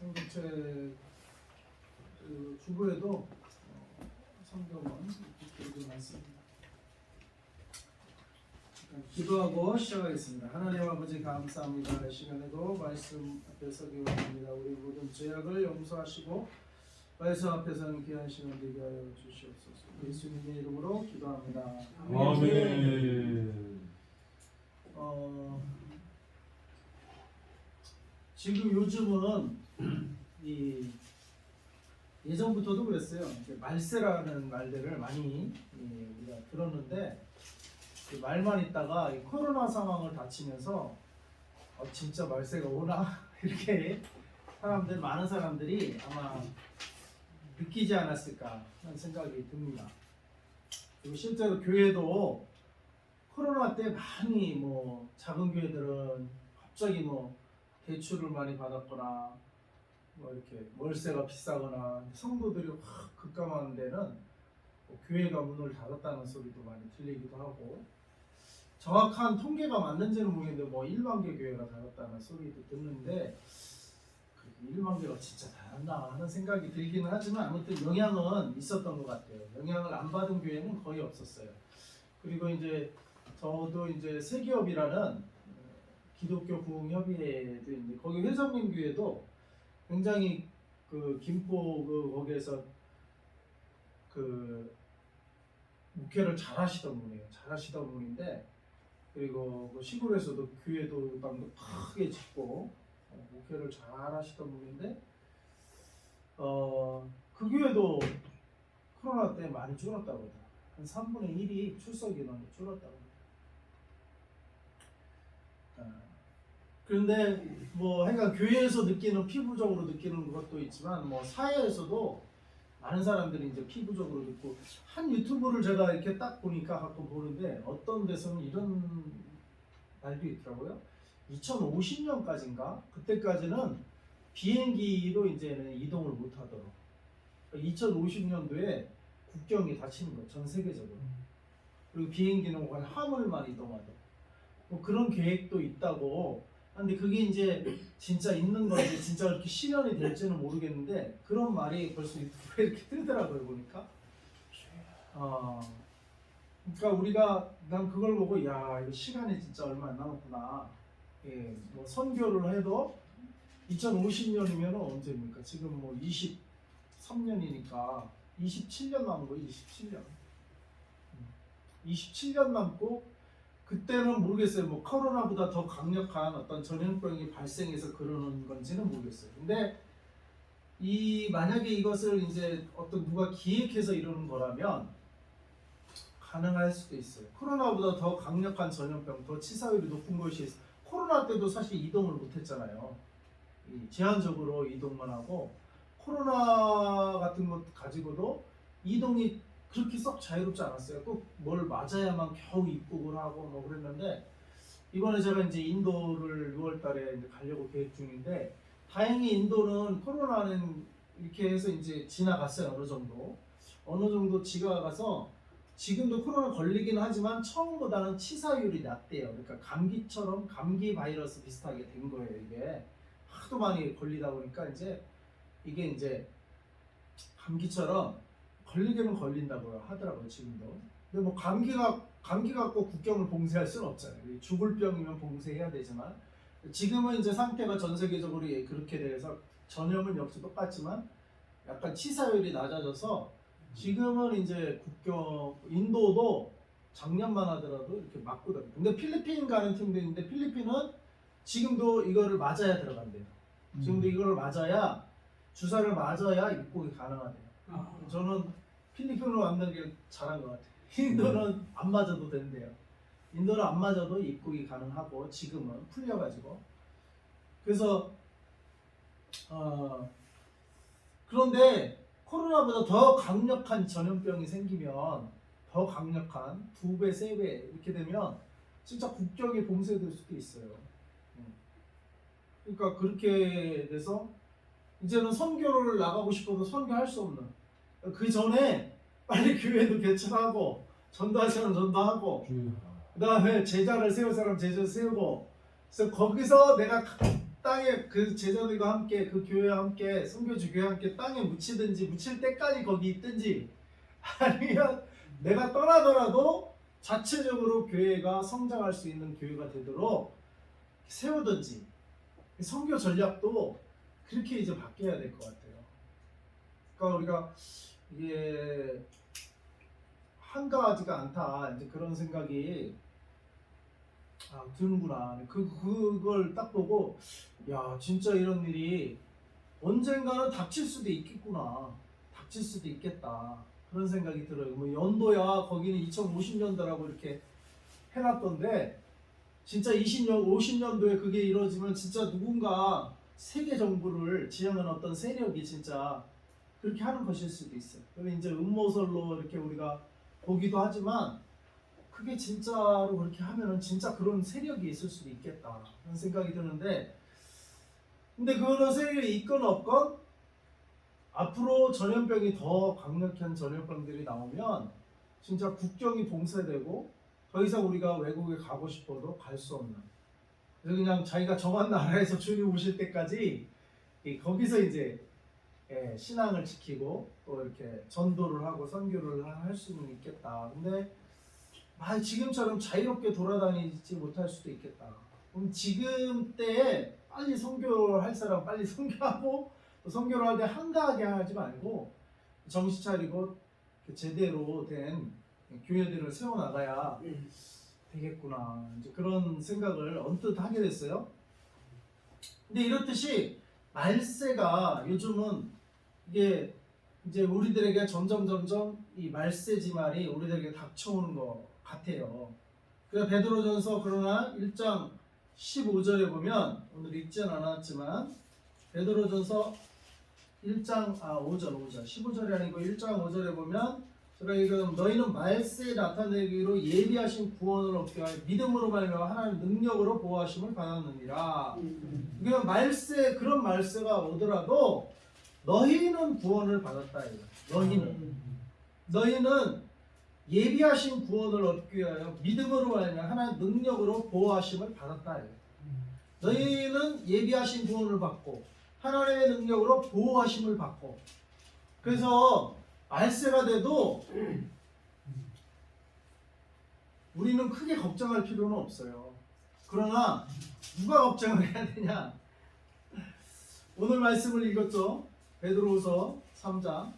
공동체 그 주부에도 성경은 이렇게 많습니다. 기도하고 시작하겠습니다. 하나님 아버지 감사합니다. 이 시간에도 말씀 앞에 서기 원합니다. 우리 모든 죄악을 용서하시고 말씀 앞에 서는 귀한 시간 되게 하여 주시옵소서. 예수님의 이름으로 기도합니다. 아멘. 지금 요즘은 이 예전부터도 그랬어요. 말세라는 말들을 많이 우리가 들었는데 그 말만 있다가 이 코로나 상황을 닥치면서 진짜 말세가 오나 이렇게 많은 사람들이 아마 느끼지 않았을까 하는 생각이 듭니다. 그리고 실제로 교회도 코로나 때 많이 작은 교회들은 갑자기 대출을 많이 받았거나 이렇게 월세가 비싸거나 성도들이 확 급감하는 데는 교회가 문을 닫았다는 소리도 많이 들리기도 하고, 정확한 통계가 맞는지는 모르겠는데 1만 개 교회가 닫았다는 소리도 듣는데 그렇게 1만 개가 진짜 닫았나 하는 생각이 들기는 하지만 아무튼 영향은 있었던 것 같아요. 영향을 안 받은 교회는 거의 없었어요. 그리고 이제 저도 이제 세기업이라는 기독교 부흥협의회도 있는데 거기 회장님 교회도 굉장히 그 김포 거기에서 그 목회를 잘하시던 분이에요. 잘하시던 분인데, 그리고 시골에서도 교회도 땅도 크게 짓고 목회를 잘하시던 분인데 그 교회도 코로나 때 많이 줄었다고 하더라고요. 한 3분의 1이 출석 인원이 줄었다고 합니다. 그런데 하여간 교회에서 느끼는 피부적으로 느끼는 것도 있지만 사회에서도 많은 사람들이 이제 피부적으로 느끼고, 한 유튜브를 제가 이렇게 딱 보니까 가끔 보는데 어떤 데서는 이런 말도 있더라고요. 2050년까지인가 그때까지는 비행기로 이제는 이동을 못 하도록, 2050년도에 국경이 닫히는 거예요, 전 세계적으로. 그리고 비행기는 화물만 이동하도록 그런 계획도 있다고. 근데 그게 이제 진짜 있는 건지 진짜 그렇게 실현이 될지는 모르겠는데 그런 말이 벌써 유튜브에 이렇게 뜨더라고요, 보니까. 그러니까 난 그걸 보고 이거 시간이 진짜 얼마 안 남았구나. 선교를 해도 2050년이면 언제입니까? 지금 23년이니까 27년 남은 거예요. 27년 남고, 그때는 모르겠어요. 코로나보다 더 강력한 어떤 전염병이 발생해서 그러는 건지는 모르겠어요. 근데 만약에 이것을 이제 어떤 누가 기획해서 이러는 거라면 가능할 수도 있어요. 코로나보다 더 강력한 전염병, 더 치사율이 높은 것이 있어요. 코로나 때도 사실 이동을 못 했잖아요. 제한적으로 이동만 하고, 코로나 같은 것 가지고도 이동이 그렇게 썩 자유롭지 않았어요. 꼭 뭘 맞아야만 겨우 입국을 하고 그랬는데, 이번에 제가 이제 인도를 6월 달에 이제 가려고 계획 중인데, 다행히 인도는 코로나는 이렇게 해서 이제 지나갔어요. 어느 정도 지나가서 지금도 코로나 걸리긴 하지만 처음보다는 치사율이 낮대요. 그러니까 감기처럼 감기 바이러스 비슷하게 된 거예요. 이게 하도 많이 걸리다 보니까 이게 이제 감기처럼 걸리기는 걸린다고 하더라고요, 지금도. 근데 감기 갖고 국경을 봉쇄할 수는 없잖아요. 죽을 병이면 봉쇄해야 되지만, 지금은 이제 상태가 전 세계적으로 그렇게 돼서 전염은 역시 똑같지만 약간 치사율이 낮아져서 지금은 이제 인도도 작년만 하더라도 이렇게 맞고 다녀요. 근데 필리핀 가는 팀도 있는데 필리핀은 지금도 이거를 맞아야 들어간대요. 지금도 이거를 맞아야, 주사를 맞아야 입국이 가능하대요. 저는 필리핀으로 만든 게 잘한 것 같아요. 인도는 안 맞아도 된대요. 인도는 안 맞아도 입국이 가능하고 지금은 풀려가지고. 그래서 그런데 코로나보다 더 강력한 전염병이 생기면, 더 강력한 2배, 3배 이렇게 되면 진짜 국경이 봉쇄될 수도 있어요. 그러니까 그렇게 돼서 이제는 선교를 나가고 싶어도 선교할 수 없는, 그 전에 빨리 교회도 개척하고 전도할 사람 전도하고, 그 다음에 제자를 세울 사람 제자 세우고, 그래서 거기서 내가 땅에 그 제자들과 함께 그 교회와 함께 선교주 교회와 함께 땅에 묻히든지 묻힐 때까지 거기 있든지 아니면 내가 떠나더라도 자체적으로 교회가 성장할 수 있는 교회가 되도록 세우든지 선교 전략도 그렇게 이제 바뀌어야 될 것 같아요. 그러니까 우리가 이게 한가하지가 않다 이제 그런 생각이 드는구나. 그걸 딱 보고 야 진짜 이런 일이 언젠가는 닥칠 수도 있겠구나. 닥칠 수도 있겠다. 그런 생각이 들어요. 뭐 연도야 거기는 2050년도라고 이렇게 해놨던데 진짜 20년, 50년도에 그게 이루어지면 진짜 누군가 세계 정부를 지향하는 어떤 세력이 진짜 그렇게 하는 것일 수도 있어요. 그럼 이제 음모설로 이렇게 우리가 보기도 하지만 그게 진짜로 그렇게 하면은 진짜 그런 세력이 있을 수도 있겠다 그런 생각이 드는데 근데 그런 세력이 있건 없건 앞으로 전염병이 더 강력한 전염병들이 나오면 진짜 국경이 봉쇄되고 더 이상 우리가 외국에 가고 싶어도 갈 수 없는 그래서 그냥 자기가 정한 나라에서 주님 오실 때까지 거기서 이제 신앙을 지키고 또 이렇게 전도를 하고 선교를 할 수는 있겠다. 근데 지금처럼 자유롭게 돌아다니지 못할 수도 있겠다. 그럼 지금 때에 빨리 선교할 사람 빨리 선교하고 또 선교를 할 때 한가하게 하지 말고 정신 차리고 제대로 된 교회들을 세워나가야 되겠구나. 이제 그런 생각을 언뜻 하게 됐어요. 근데 이렇듯이 말세가 요즘은 이게 이제 우리들에게 점점 이 말세지말이 우리들에게 닥쳐오는 것 같아요. 그래서 베드로전서 그러나 1장 15절에 보면 오늘 읽지는 않았지만 베드로전서 1장 5절 15절이 아니고 1장 5절에 보면 제가 이건 너희는 말세에 나타내기로 예비하신 구원을 얻게 하여 믿음으로 말미암아 하나님의 능력으로 보호하심을 받았느니라. 그러니까 말세 그런 말세가 오더라도 너희는 구원을 받았다. 너희는 예비하신 구원을 얻기 위하여 믿음으로 말미암아 하나님의 능력으로 보호하심을 받았다. 너희는 예비하신 구원을 받고 하나님의 능력으로 보호하심을 받고 그래서 말세가 돼도 우리는 크게 걱정할 필요는 없어요. 그러나 누가 걱정을 해야 되냐? 오늘 말씀을 읽었죠. 베드로후서 3장.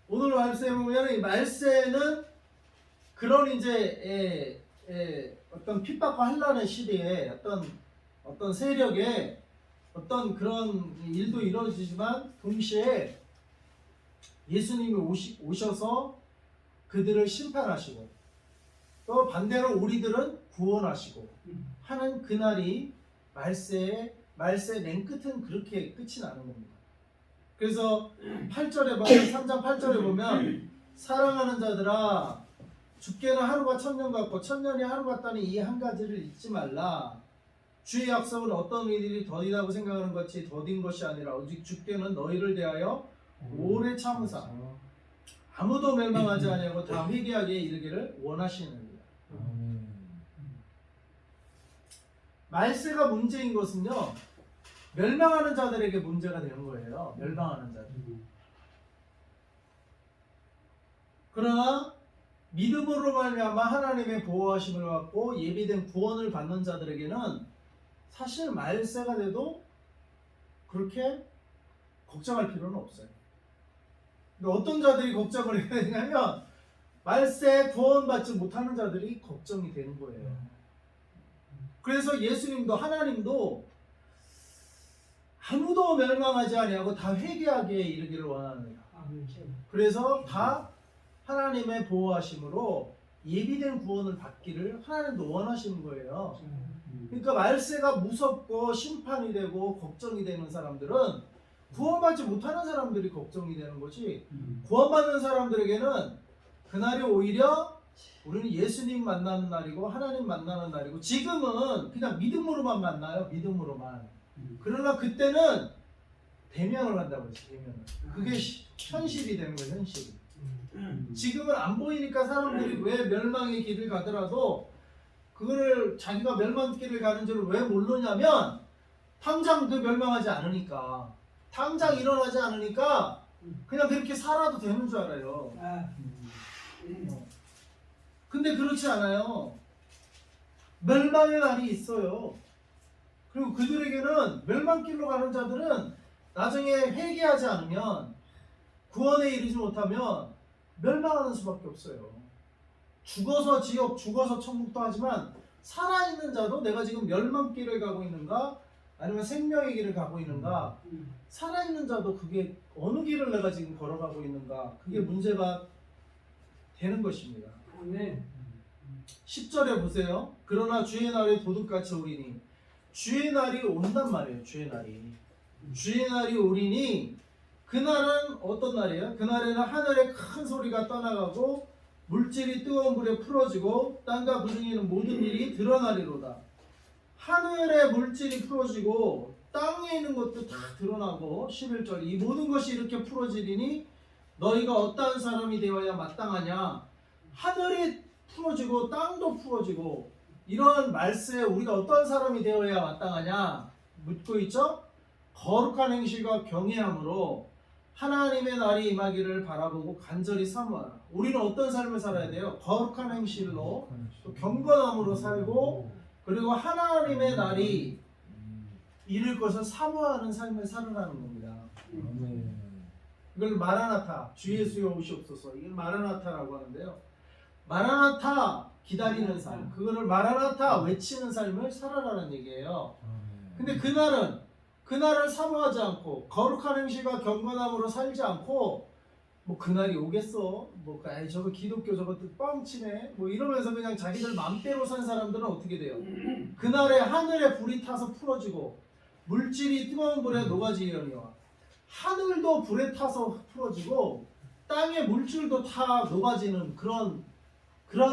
오늘 말씀에 보면 이 말세는 그런 이제 어떤 핍박과 환난의 시대에 어떤 세력에 어떤 그런 일도 이루어지지만 동시에 예수님이 오셔서 그들을 심판하시고 또 반대로 우리들은 구원하시고 하는 그날이 말세의 맨 끝은 그렇게 끝이 나는 겁니다. 그래서 8절에 보면 3장 8절에 보면 사랑하는 자들아 죽게는 하루가 천년 같고 천년이 하루 같다니 이 한 가지를 잊지 말라. 주의 약속은 어떤 일이 더디다고 생각하는 것이 더딘 것이 아니라 오직 주께는 너희를 대하여 오래 참으사 아무도 멸망하지 아니하고 다 회개하게 이르기를 원하시느니라. 말세가 문제인 것은요 멸망하는 자들에게 문제가 되는 거예요. 멸망하는 자들. 그러나 믿음으로 말미암아 하나님의 보호하심을 받고 예비된 구원을 받는 자들에게는 사실 말세가 돼도 그렇게 걱정할 필요는 없어요. 근데 어떤 자들이 걱정을 해야 되냐면 말세 구원받지 못하는 자들이 걱정이 되는 거예요. 그래서 예수님도 하나님도 아무도 멸망하지 아니하고 다 회개하게 이르기를 원하느니라. 그래서 다 하나님의 보호하심으로 예비된 구원을 받기를 하나님도 원하시는 거예요. 그러니까 말세가 무섭고 심판이 되고 걱정이 되는 사람들은 구원받지 못하는 사람들이 걱정이 되는 거지 구원받는 사람들에게는 그날이 오히려 우리는 예수님 만나는 날이고 하나님 만나는 날이고 지금은 그냥 믿음으로만 만나요. 믿음으로만. 그러나 그때는 대면을 한다고 했어요. 대면을. 그게 현실이 되는 거예요. 현실이. 지금은 안 보이니까 사람들이 왜 멸망의 길을 가더라도 그거를 자기가 멸망길을 가는 줄을 왜 모르냐면 당장 그 멸망하지 않으니까, 당장 일어나지 않으니까 그냥 그렇게 살아도 되는 줄 알아요. 근데 그렇지 않아요. 멸망의 날이 있어요. 그리고 그들에게는, 멸망길로 가는 자들은 나중에 회개하지 않으면, 구원에 이르지 못하면 멸망하는 수밖에 없어요. 죽어서 지옥, 죽어서 천국도 하지만 살아있는 자도 내가 지금 멸망길을 가고 있는가 아니면 생명의 길을 가고 있는가, 살아있는 자도 그게 어느 길을 내가 지금 걸어가고 있는가, 그게 문제가 되는 것입니다. 네. 10절에 보세요. 그러나 주의 날이 도둑같이 오리니, 주의 날이 온단 말이에요. 주의 날이 오리니, 그날은 어떤 날이에요? 그날에는 하늘에 큰 소리가 떠나가고 물질이 뜨거운 불에 풀어지고 땅과 그 중에 있는 모든 일이 드러나리로다. 하늘의 물질이 풀어지고 땅에 있는 것도 다 드러나고, 11절, 이 모든 것이 이렇게 풀어지리니 너희가 어떠한 사람이 되어야 마땅하냐. 하늘이 풀어지고 땅도 풀어지고 이러한 말세에 우리가 어떤 사람이 되어야 마땅하냐 묻고 있죠. 거룩한 행실과 경외함으로 하나님의 날이 임하기를 바라보고 간절히 사모하라. 우리는 어떤 삶을 살아야 돼요? 거룩한 행실로, 또 경건함으로 살고, 그리고 하나님의 날이 이룰 것을 사모하는 삶을 살아가는 겁니다. 이걸 마라나타, 주 예수여 오시옵소서, 이걸 마라나타라고 하는데요. 마라나타, 기다리는 삶, 그거를 마라나타 외치는 삶을 살아라는 얘기예요. 근데 그날을 사모하지 않고 거룩한 행실과 경건함으로 살지 않고, 뭐 그날이 오겠어, 뭐 아이 저거 기독교 저거 뻥치네 뭐 이러면서 그냥 자기들 맘대로 산 사람들은 어떻게 돼요? 그날에 하늘에 불이 타서 풀어지고 물질이 뜨거운 불에 녹아지려니와, 하늘도 불에 타서 풀어지고 땅의 물질도 다 녹아지는 그런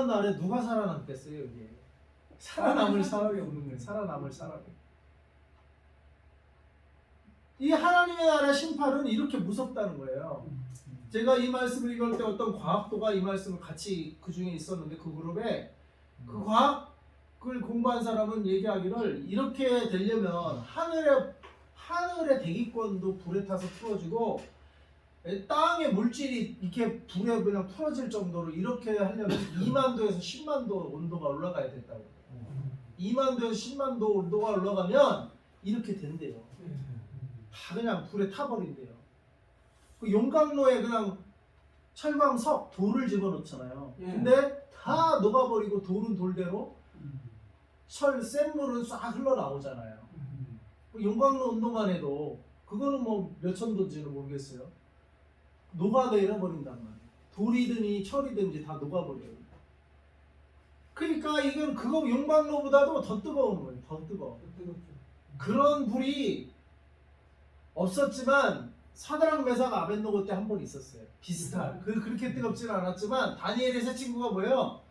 날에 누가 살아남겠어요? 여기에 살아남을 사람이 없는 거예요. 살아남을 사람이. 이 하나님의 나라의 심판은 이렇게 무섭다는 거예요. 제가 이 말씀을 읽을 때 어떤 과학도가 이 말씀을 같이 그 중에 있었는데, 그 그룹에 그 과학을 공부한 사람은 얘기하기를, 이렇게 되려면 하늘의 대기권도 불에 타서 풀어지고 땅의 물질이 이렇게 불에 그냥 풀어질 정도로 이렇게 하려면 2만 도에서 10만 도 온도가 올라가야 된다고. 2만 도에서 10만 도 온도가 올라가면 이렇게 된대요. 다 그냥 불에 타버린대요. 그 용광로에 그냥 철광석, 돌을 집어넣잖아요. 근데 다 녹아버리고 돌은 돌대로, 센 물은 싹 흘러나오잖아요. 그 용광로 온도만 해도 그거는 뭐 몇천 도인지는 모르겠어요. 녹아내려 버린단 말이에요. 돌이든지 철이든지 다 녹아버려요. 그러니까 이건 그거 용광로보다도 더 뜨거운 거예요. 더 뜨거워. 그런 불이 없었지만 사드락 메삭 아벳노고 때 한 번 있었어요. 비슷한. 그렇게 뜨겁지는 않았지만 다니엘의 세 친구가 뭐예요?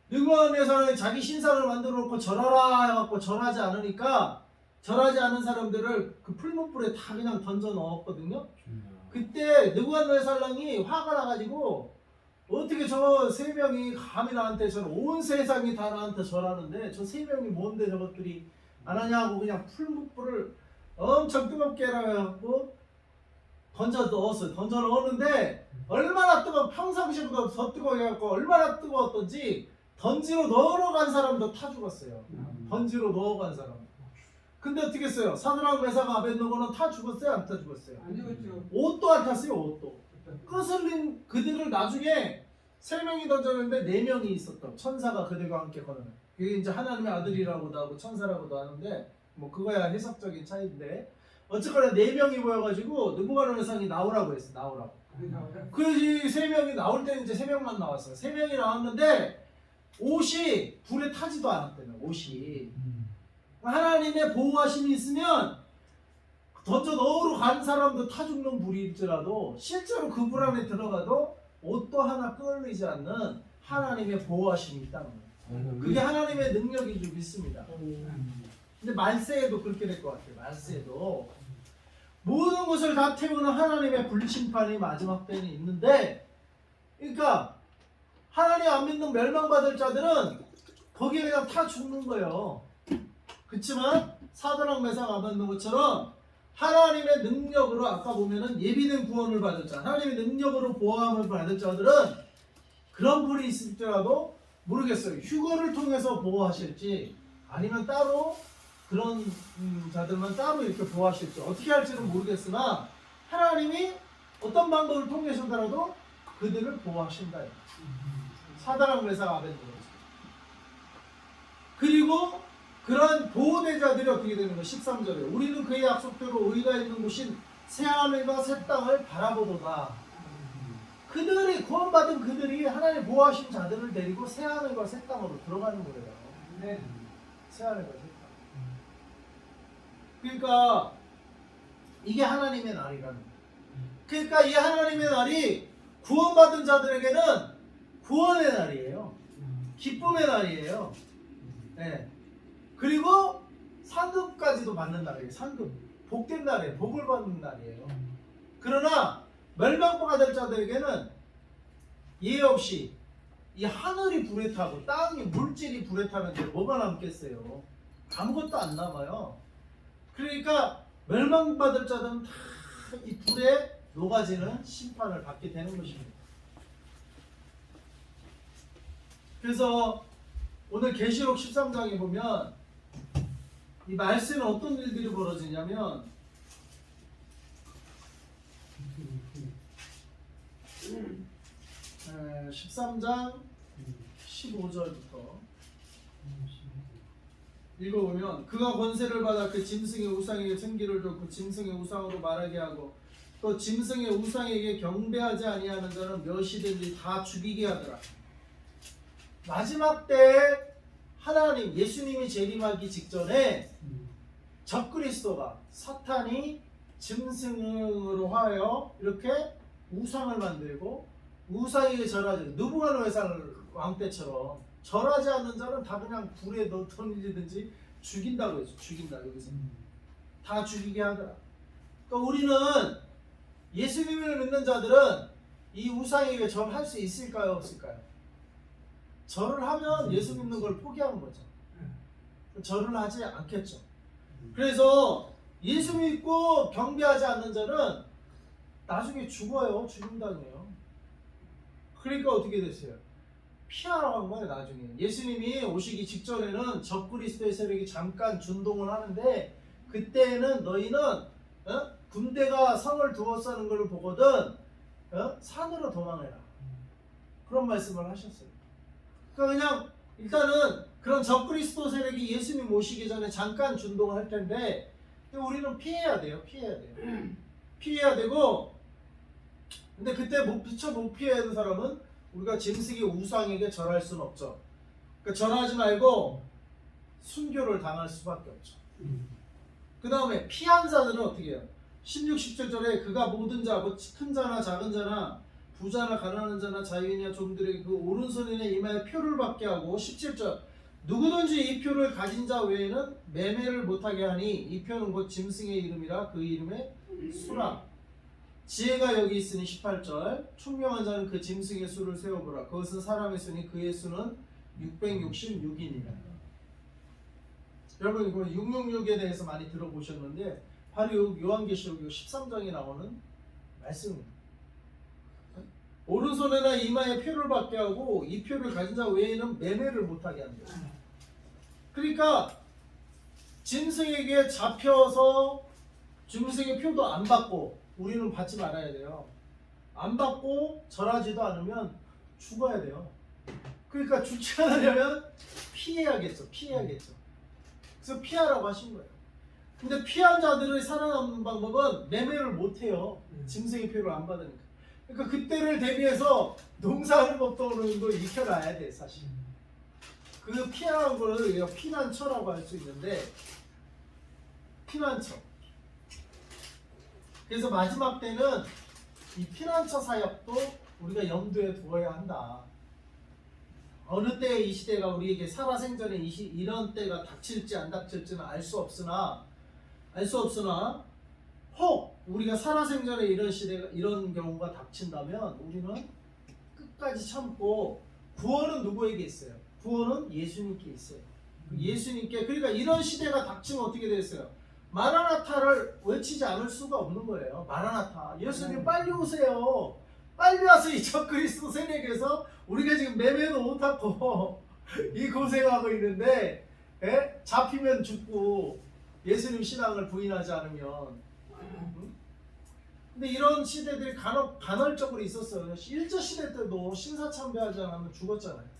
느부갓네살이 자기 신상을 만들어 놓고 절하라 해갖고 절하지 않으니까, 절하지 않은 사람들을 그 풀무불에 다 그냥 던져 넣었거든요. 그때 느부갓네살랑이 화가 나가지고, 어떻게 저 세 명이 감히 나한테, 온 세상이 다 나한테 절하는데 저 세 명이 뭔데 저것들이 안 하냐고 그냥 풀무불을 엄청 뜨겁게 해갖고 던져 넣었는데 얼마나 평상시보다 더 뜨거워 해갖고 얼마나 뜨거웠던지 던지로 넣어간 사람도 타 죽었어요. 던지로 넣어간 사람. 근데 어떻게 했어요? 사드락 메삭 아벳노고는 타 죽었어요? 안 타 죽었어요? 안 죽었죠. 옷도 안 탔어요. 옷도. 거슬린 그들을 나중에 3명이 던졌는데 4명이 있었던 천사가 그들과 함께 걸어요. 그게 이제 하나님의 아들이라고도 하고 천사라고도 하는데, 뭐 그거야 해석적인 차이인데, 어쨌거나 4명이 모여가지고 느부갓네살이 나오라고 했어. 나오라고. 그래서 3명이 나올 때는 이제 3명만 나왔어요. 3명이 나왔는데 옷이 불에 타지도 않았대요. 옷이. 하나님의 보호하심이 있으면 던져 넣으러 간 사람도 타 죽는 불일지라도 실제로 그 불 안에 들어가도 옷도 하나 끓이지 않는 하나님의 보호하심이 있다는 거예요. 그게 하나님의 능력인 줄 믿습니다. 근데 말세에도 그렇게 될 것 같아요. 말세에도 모든 것을 다 태우는 하나님의 불심판이 마지막 때는 있는데, 그러니까 하나님 안 믿는 멸망받을 자들은 거기에 그냥 타 죽는 거예요. 그렇지만 사드락 메삭 아벤노고처럼 하나님의 능력으로 아까 보면은 예비된 구원을 받을 자, 하나님의 능력으로 보호함을 받을 자들은 그런 불이 있을지라도 모르겠어요. 휴거를 통해서 보호하실지 아니면 따로 그런 자들만 따로 이렇게 보호하실지 어떻게 할지는 모르겠으나 하나님이 어떤 방법을 통해서더라도 그들을 보호하신다. 사드락 메삭 아벤노고. 그리고 그러한 보호대자들이 어떻게 되는 거? 13절에 우리는 그의 약속대로 의가 있는 곳인 새하늘과 새 땅을 바라보도다. 그들이 구원받은 그들이 하나님 보호하신 자들을 데리고 새하늘과 새 땅으로 들어가는 거예요. 네. 새하늘과 새 땅. 그러니까 이게 하나님의 날이라는 거예요. 그러니까 이 하나님의 날이 구원받은 자들에게는 구원의 날이에요. 기쁨의 날이에요. 네. 그리고 상급까지도 받는 날이에요. 상급. 복된 날이에요. 복을 받는 날이에요. 그러나 멸망받을 자들에게는 예외 없이 이 하늘이 불에 타고 땅이 물질이 불에 타는데 뭐가 남겠어요? 아무것도 안 남아요. 그러니까 멸망받을 자들은 다 이 불에 녹아지는 심판을 받게 되는 것입니다. 그래서 오늘 계시록 13장에 보면 이 말씀에 어떤 일들이 벌어지냐면 13장 15절부터 읽어보면 그가 권세를 받아 그 짐승의 우상에게 생기를 줬고 짐승의 우상으로 말하게 하고 또 짐승의 우상에게 경배하지 아니하는 자는 몇이든지 다 죽이게 하더라. 마지막 때 하나님 예수님이 재림하기 직전에 적그리스도가 사탄이 짐승으로 하여 이렇게 우상을 만들고 우상에게 절하지 느부갓네살 왕 때처럼 절하지 않는 자는 다 그냥 불에 던지든지 죽인다고 했죠. 죽인다 여기서 다 죽이게 하더라. 그러니까 우리는 예수님을 믿는 자들은 이 우상에게 절할 수 있을까요? 없을까요? 절을 하면 예수 믿는 걸 포기하는 거죠. 절을 하지 않겠죠. 그래서 예수 믿고 경배하지 않는 자는 나중에 죽어요. 죽음당해요. 그러니까 어떻게 됐어요? 피하라고 한 거예요. 나중에 예수님이 오시기 직전에는 적그리스도의 세력이 잠깐 준동을 하는데 그때는 너희는 군대가 성을 두어싸는 걸 보거든 산으로 도망해라. 그런 말씀을 하셨어요. 그러니까 그냥 일단은 그런 적그리스도 세력이 예수님 오시기 전에 잠깐 준동을 할 텐데 우리는 피해야 돼요. 피해야 되고 근데 그때 미처 못 피해야 되는 사람은 우리가 짐승의 우상에게 절할 수는 없죠. 그러니까 절하지 말고 순교를 당할 수밖에 없죠. 그 다음에 피한 자들은 어떻게 해요? 16, 17절에 그가 모든 자, 큰 자나 작은 자나 부자나 가난한 자나 자유인이나 종들에게 그 오른손이나 이마에 표를 받게 하고 17절 누구든지 이 표를 가진 자 외에는 매매를 못하게 하니 이 표는 곧 짐승의 이름이라 그 이름에 수라 지혜가 여기 있으니 18절 총명한 자는 그 짐승의 수를 세어보라 그것은 사람의 수니 그의 수는 666이니라. 여러분 이거 666에 대해서 많이 들어보셨는데 바로 요한계시록 13장에 나오는 말씀입니다. 오른손에나 이마에 표를 받게 하고 이 표를 가진 자 외에는 매매를 못하게 한다. 그러니까 짐승에게 잡혀서 짐승의 표도 안 받고 우리는 받지 말아야 돼요. 안 받고 절하지도 않으면 죽어야 돼요. 그러니까 죽지 않으려면 피해야겠죠. 그래서 피하라고 하신 거예요. 근데 피한 자들을 살아남는 방법은 매매를 못해요. 짐승의 표를 안 받으니까. 그러니까 그때를 대비해서 농사하는 법도 익혀놔야 돼 사실. 그 피하는 거를 우리가 피난처라고 할 수 있는데 피난처. 그래서 마지막 때는 이 피난처 사역도 우리가 염두에 두어야 한다. 어느 때 이 시대가 우리에게 살아생전에 이런 때가 닥칠지 안 닥칠지는 알 수 없으나 혹 우리가 살아생전에 이런 시대가 이런 경우가 닥친다면 우리는 끝까지 참고 구원은 누구에게 있어요? 구원은 예수님께 있어요. 예수님께, 그러니까 이런 시대가 닥치면 어떻게 됐어요? 마라나타를 외치지 않을 수가 없는 거예요. 마라나타, 예수님 빨리 오세요. 빨리 와서 이 적그리스도 세력에서 우리가 지금 매매도 못하고 이 고생하고 있는데, 잡히면 죽고 예수님 신앙을 부인하지 않으면. 근데 이런 시대들이 간헐적으로 있었어요. 일제시대 때도 신사참배하지 않으면 죽었잖아요.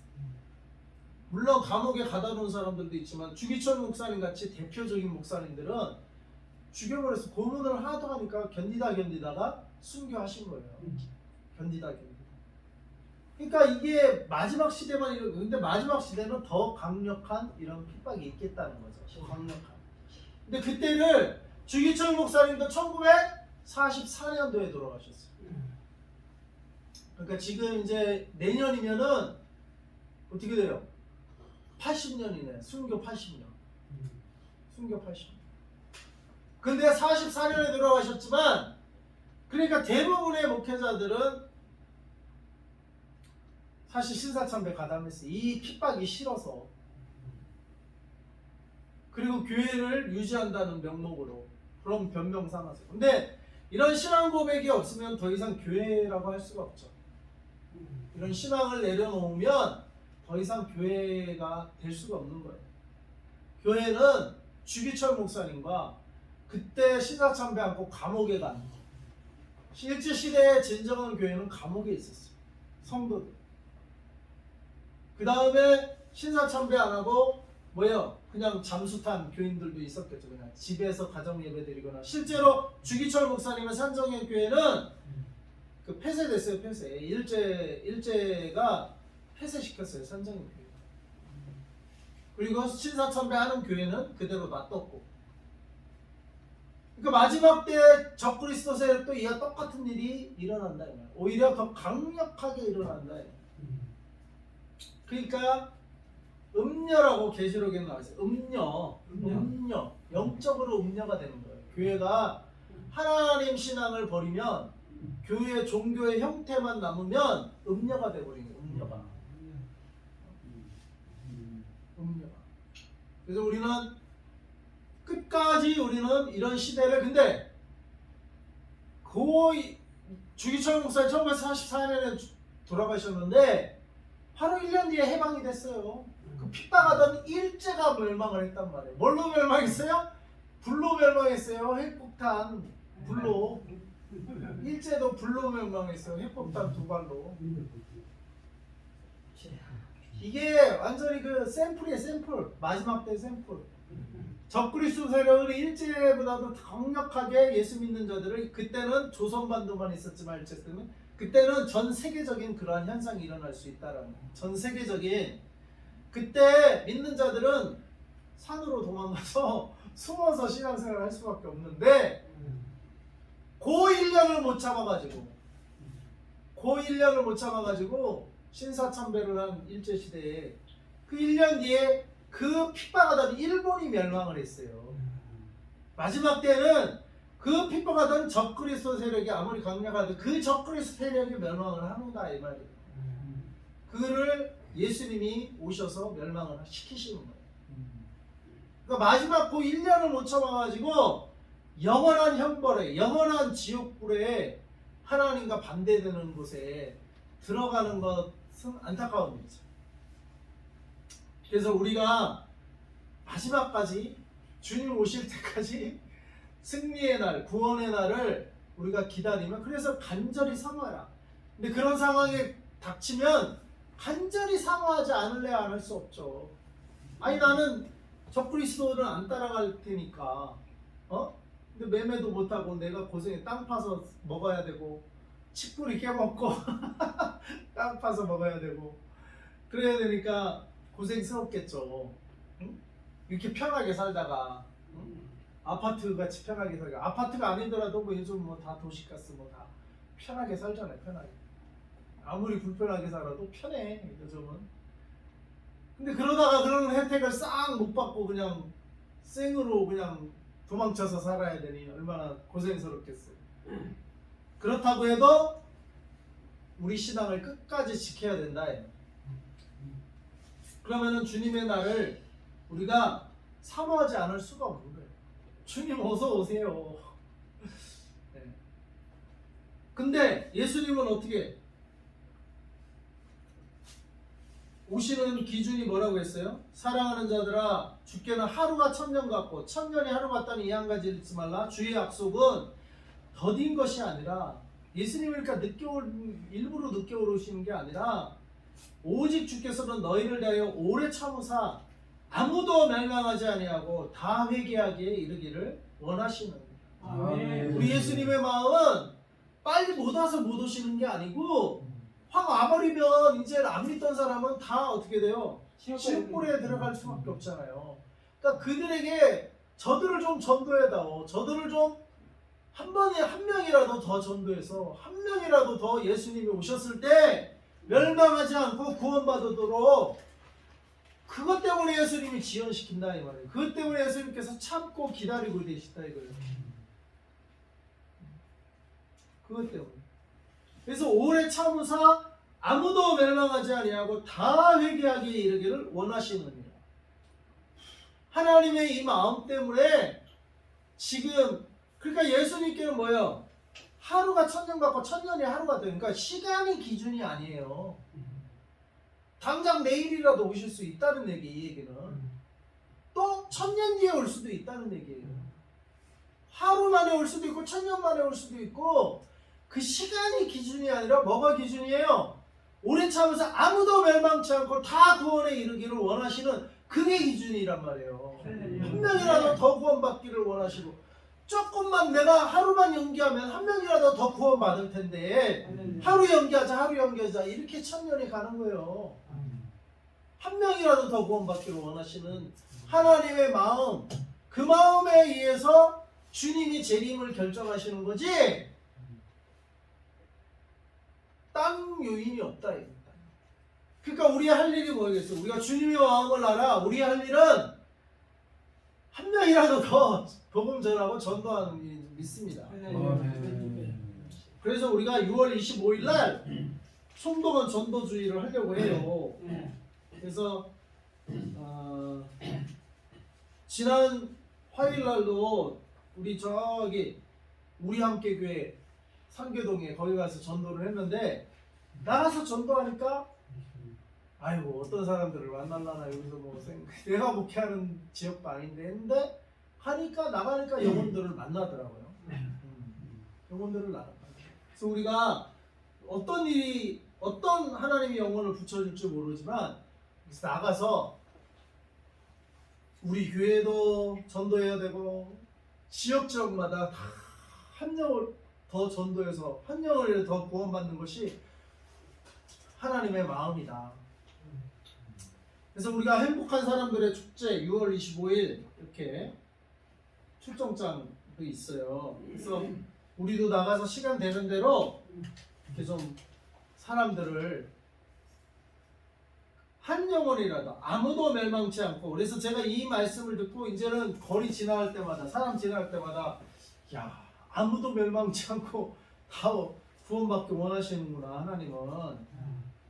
물론 감옥에 가다 놓은 사람들도 있지만 주기철 목사님 같이 대표적인 목사님들은 죽여버려서 고문을 하도 하니까 견디다가 순교하신 거예요. 견디다. 그러니까 이게 마지막 시대만 이런, 근데 마지막 시대는 더 강력한 이런 핍박이 있겠다는 거죠. 강력한. 근데 그때를 주기철 목사님도 1944년도에 돌아가셨어요. 그러니까 지금 이제 내년이면은 어떻게 돼요? 80년이네. 순교 80년. 순교 80년. 근데 44년에 돌아가셨지만, 그러니까 대부분의 목회자들은 사실 신사참배 가담했어요. 이 핍박이 싫어서. 그리고 교회를 유지한다는 명목으로 그런 변명 삼아서. 근데 이런 신앙 고백이 없으면 더 이상 교회라고 할 수가 없죠. 이런 신앙을 내려놓으면 더 이상 교회가 될 수가 없는 거예요. 교회는 주기철 목사님과 그때 신사참배 않고 감옥에 간, 일제시대의 진정한 교회는 감옥에 있었어요. 성도들. 그 다음에 신사참배 안 하고 뭐예요? 그냥 잠수탄 교인들도 있었겠죠. 그냥 집에서 가정 예배 드리거나. 실제로 주기철 목사님의 산정현 교회는 그 폐쇄됐어요. 폐쇄. 일제가 폐쇄시켰어요. 산정현 교회. 그리고 신사참배 하는 교회는 그대로 놔뒀고. 그러니까 마지막 때 적그리스도 세력도 이와 똑같은 일이 일어난다. 오히려 더 강력하게 일어난다. 그러니까 음녀라고 계시록에 나와있어요. 음녀. 영적으로 음녀가 되는 거예요. 교회가 하나님 신앙을 버리면, 교회 종교의 형태만 남으면 음녀가 돼버리는 거예요. 음녀가. 그래서 우리는 끝까지 이런 시대를, 근데 거의 주기철 목사님 1944년에 돌아가셨는데 바로 1년 뒤에 해방이 됐어요. 그 핍박하던 일제가 멸망을 했단 말이에요. 뭘로 멸망했어요? 불로 멸망했어요. 핵폭탄, 불로. 일제도 불로 멸망했어요. 핵폭탄 2발로. 이게 완전히 그 샘플이에요. 샘플. 마지막 때 샘플. 적그리스도 세력은 일제보다도 강력하게 예수 믿는 자들을, 그때는 조선반도만 있었지만 일제 때는, 그때는 전 세계적인 그러한 현상이 일어날 수 있다라는 거예요. 전 세계적인. 그때 믿는 자들은 산으로 도망가서 숨어서 신앙생활을 할 수밖에 없는데, 그 1년을 못 참아가지고 신사참배를 한 일제시대에 그 1년 뒤에 그 핍박하던 일본이 멸망을 했어요. 마지막 때는 그 핍박하던 적그리스도 세력이 아무리 강력하도 그 적그리스도 세력이 멸망을 하는다 이 말이에요. 그를 예수님이 오셔서 멸망을 시키시는 거예요. 그러니까 마지막 그 1년을 못 참아가지고 영원한 형벌에, 영원한 지옥불에 하나님과 반대되는 곳에 들어가는 것은 안타까운 일이죠. 그래서 우리가 마지막까지, 주님 오실 때까지 승리의 날, 구원의 날을 우리가 기다리면, 그래서 간절히 사모해라. 근데 그런 상황에 닥치면 간절히 사모하지 않을래 안 할 수 없죠. 아니 나는 적그리스도를 안 따라갈 테니까, 근데 매매도 못하고 내가 고생해, 땅 파서 먹어야 되고, 칡뿌리 깨먹고 땅 파서 먹어야 되고 그래야 되니까 고생스럽겠죠. 응? 이렇게 편하게 살다가, 응? 아파트 같이 편하게 살다가, 아파트가 아니더라도 뭐 요즘 뭐 다 도시가스 뭐 다 편하게 살잖아요. 편하게. 아무리 불편하게 살아도 편해 요즘은. 근데 그러다가 그런 혜택을 싹 못 받고 그냥 생으로 그냥 도망쳐서 살아야 되니 얼마나 고생스럽겠어요. 그렇다고 해도 우리 신앙을 끝까지 지켜야 된다. 그러면은 주님의 날을 우리가 사모하지 않을 수가 없는 거예요. 주님 어서 오세요. 네. 근데 예수님은 어떻게 오시는 기준이 뭐라고 했어요? 사랑하는 자들아, 주께는 하루가 천년 같고 천년이 하루 같다는 이 한 가지 잊지 말라. 주의 약속은 더딘 것이 아니라, 예수님이 그러니까 일부러 늦게 오시는 게 아니라, 오직 주께서는 너희를 대하여 오래 참으사 아무도 멸망하지 아니하고 다 회개하기에 이르기를 원하시는 거예요. 아멘. 우리 예수님의 마음은 빨리 못 와서 못 오시는 게 아니고, 확 와버리면 이제 안 믿던 사람은 다 어떻게 돼요? 시험불에 들어갈 수밖에 없잖아요. 그러니까 그들에게 저들을 좀 전도해다오. 저들을 좀 한 명이라도 더 전도해서 한 명이라도 더 예수님이 오셨을 때 멸망하지 않고 구원받도록, 그것 때문에 예수님이 지연시킨다 이 말이에요. 그것 때문에 예수님께서 참고 기다리고 계시다 이거예요. 그것 때문에. 그래서 오래 참으사 아무도 멸망하지 아니하고 다 회개하기에 이르기를 원하시느니라. 하나님의 이 마음 때문에 지금, 그러니까 예수님께는 뭐예요? 하루가 천년 같고 천년이 하루가 돼요. 그러니까 시간이 기준이 아니에요. 당장 내일이라도 오실 수 있다는 얘기, 이 얘기는. 또 천년 뒤에 올 수도 있다는 얘기예요. 하루 만에 올 수도 있고 천년 만에 올 수도 있고, 그 시간이 기준이 아니라 뭐가 기준이에요? 오래 참으서 아무도 멸망치 않고 다 구원에 이르기를 원하시는, 그게 기준이란 말이에요. 한 명이라도 더 구원받기를 원하시고, 조금만 내가 하루만 연기하면 한 명이라도 더 구원받을 텐데 하루 연기하자 이렇게 천년이 가는 거예요. 한 명이라도 더 구원받기를 원하시는 하나님의 마음, 그 마음에 의해서 주님이 재림을 결정하시는 거지, 딴 요인이 없다. 그러니까 우리 할 일이 뭐겠어? 우리가 주님의 마음을 알아. 우리 할 일은 한 명이라도 더 복음 전하고 전도하는 일이 믿습니다. 그래서 우리가 6월 25일 날 송도건 전도주의를 하려고 해요. 그래서 지난 화요일 날도 우리 저기 우리 함께 교회 상계동에 거기 가서 전도를 했는데, 나가서 전도하니까 아이고 어떤 사람들을 만날라나, 여기서 뭐 내가 목회하는 지역도 아닌데 했는데, 하니까 나가니까 영혼들을 만나더라고요. 영혼들을 만나요. 그래서 우리가 어떤 일이, 어떤 하나님의 영혼을 붙여줄지 모르지만, 그래서 나가서 우리 교회도 전도해야 되고, 지역마다 다 한 명을 더 전도해서 한 명을 더 구원받는 것이 하나님의 마음이다. 그래서 우리가 행복한 사람들의 축제 6월 25일 이렇게 출정장도 있어요. 그래서 우리도 나가서 시간 되는 대로 이렇게 좀 사람들을 한 영혼이라도 아무도 멸망치 않고, 그래서 제가 이 말씀을 듣고 이제는 거리 지나갈 때마다, 사람 지나갈 때마다, 야, 아무도 멸망치 않고 다 구원받기 원하시는구나 하나님은.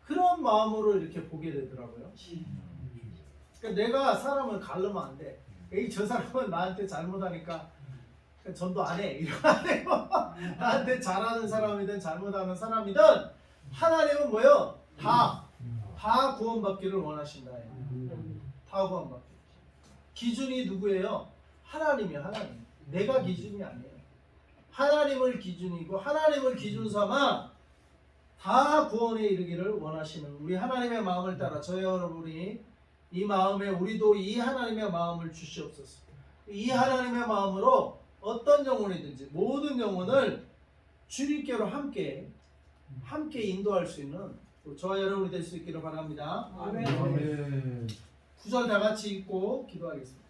그런 마음으로 이렇게 보게 되더라고요. 그러니까 내가 사람을 가르면 안 돼. 에이, 저 사람은 나한테 잘못하니까 전도 안 해, 이러면 안 돼요. 나한테 잘하는 사람이든 잘못하는 사람이든 하나님은 뭐예요? 다 구원받기를 원하신다. 다 구원받기. 기준이 누구예요? 하나님이에요. 하나님. 내가 기준이 아니에요. 하나님을 기준이고, 하나님을 기준 삼아 다 구원에 이르기를 원하시는 우리 하나님의 마음을 따라 저희 여러분이 이 마음에, 우리도 이 하나님의 마음을 주시옵소서. 이 하나님의 마음으로 어떤 영혼이든지 모든 영혼을 주님께로 함께 인도할 수 있는 저와 여러분이 될 수 있기를 바랍니다. 아멘. 9절 다 같이 읽고 기도하겠습니다.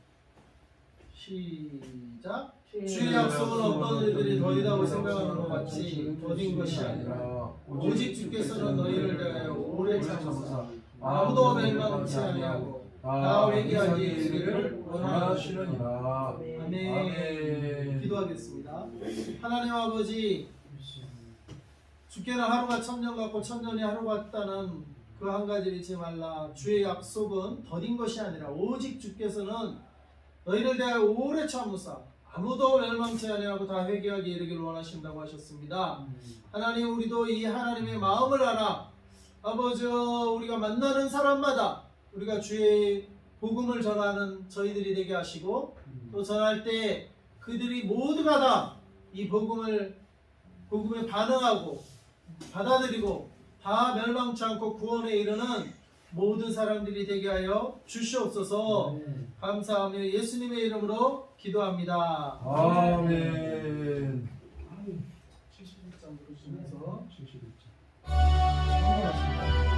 시작. 주의 약속은 어떤 이들이 더디다고 생각하는 것 같이 더딘 것이 아니라, 오직 주께서는 너희를 대하여 오래 참으사 아무도 멸망치 아니하고 다 회개하기에 이르기를 원하시느니라. 아멘. 기도하겠습니다. 하나님 아버지, 주께는 하루가 천년 같고 천년이 하루 같다는 그 그 한 가지를 잊지 말라. 주의 약속은 더딘 것이 아니라 오직 주께서는 너희를 대하여 오래 참으사 아무도 멸망치 아니하고 다 회개하게 이르기를 원하신다고 하셨습니다. 하나님, 우리도 이 하나님의 마음을 알아 아버지, 우리가 만나는 사람마다 우리가 주의 복음을 전하는 저희들이 되게 하시고, 또 전할 때 그들이 모두가 다 이 복음에 반응하고 받아들이고 다 멸망치 않고 구원에 이르는 모든 사람들이 되게 하여 주시옵소서. 감사하며 예수님의 이름으로 기도합니다. 아멘. 71장 부르시면서 71장. 성공하십니다.